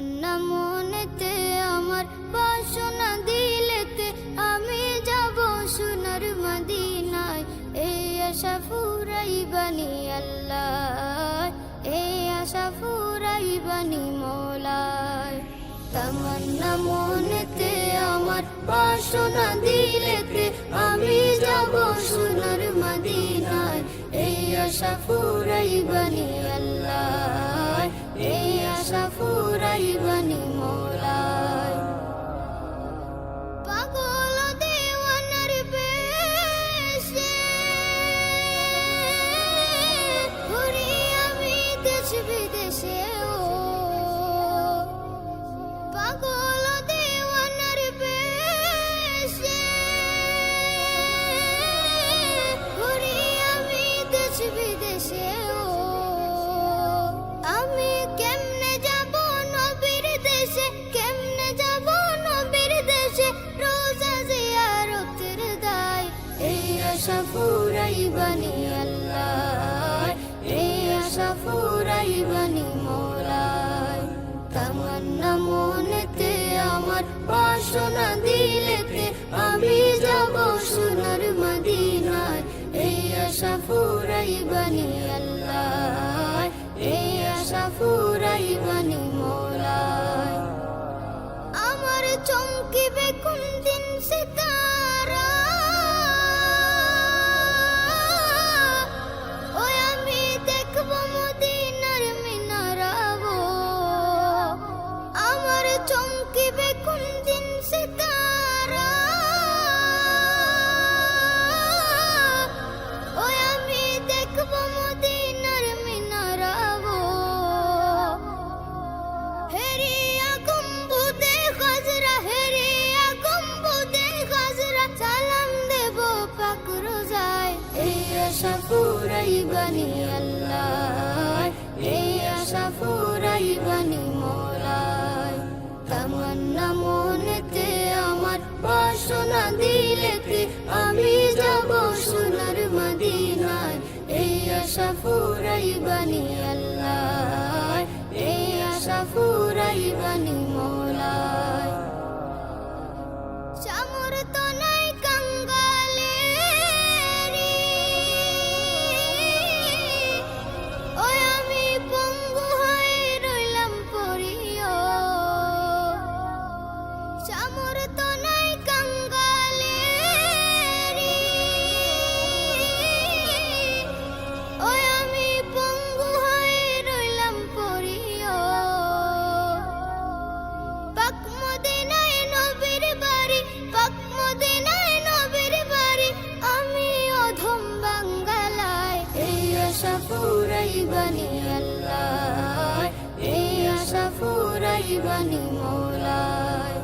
তামান্না মনেতে আমার, বাসনা দিলেতে আমি যাব সোনার মদিনায়। এই আশা ফুরাইবানি আল্লাহ, এই আশা ফুরাইবানি মওলায়। তামান্না মনেতে আমার, বাসনা দিলেতে আমি যাব সোনার মদিনায়। এই আশা ফুরাইবানি আল্লাহ, এই আশা ফুরাইবানি মওলায়। পাগল দেওয়ানার বেশে ঘুরি আমি দেশ বিদেশে, ও পাগল দেওয়ানার বেশে ঘুরি আমি দেশ বিদেশে, ও আমি কেমনে যাব নবীর দেশে, কেমনে যাব নবীর দেশে, রোজা জিয়ারতের দায়। এই আশা ফুরাইবানি আল্লাহ, এই আশা ফুরাইবানি মওলায়। তামান্না মনেতে আমার, বাসনা দিলেতে আমি যাব সোনার মদিনায়। এই আশা ফুরাইবানি আল্লাহ, এই আশা ফুরাইবানি মওলায়। আমার চমকিবে কোন দিন সিতারা, ওই আমি দেখব মদিনার মিনারা, গো আমার চমকিবে কোন দিন সিতারা, ওই আমি দেখব মদিনার মিনারা, গো হেরিয়া গম্বুদে খাজরা, হেরিয়া গম্বুদে খাজরা, সালাম দেব পাক রোজায়। এই আশা ফুরাইবানি আল্লাহ, এই আশা ফুরাইবানি মওলায়। তামান্না মনেতে আমার, বাসনা দিলেতে আমি যাব সোনার মদিনায়। এই আশা ফুরাইবানি আল্লাহ, এই আশা ফুরাইবানি মওলায়। সামর্থ্য নাই কাঙ্গালেরি, ওই আমি পঙ্গু হয়ে রইলাম পড়িও। সামর্থ্য নাই কাঙ্গালেরি, ওই আমি পঙ্গু হয়ে রইলাম পড়িও। পাক মদিনায় নবীর বাড়ি, পাক মদিনায় নবীর বাড়ি, আমি অধম বাঙ্গালায়। এই আশা ফুরাইবানি আল্লাহ, এই আশা ফুরাইবানি মওলায়।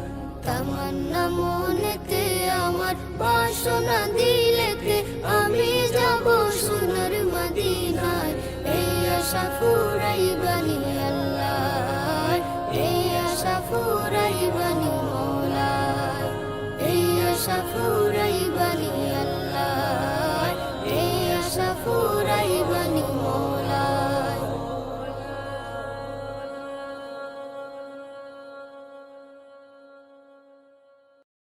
তামান্না মনেতে আমার, বাসনা দিলেতে আমি যাব সোনার মদিনায়। এই আশা ফুরাইবানি আল্লাহ, এই আশা ফুরাইবানি মওলায়, এই আশা ফুরাইবানি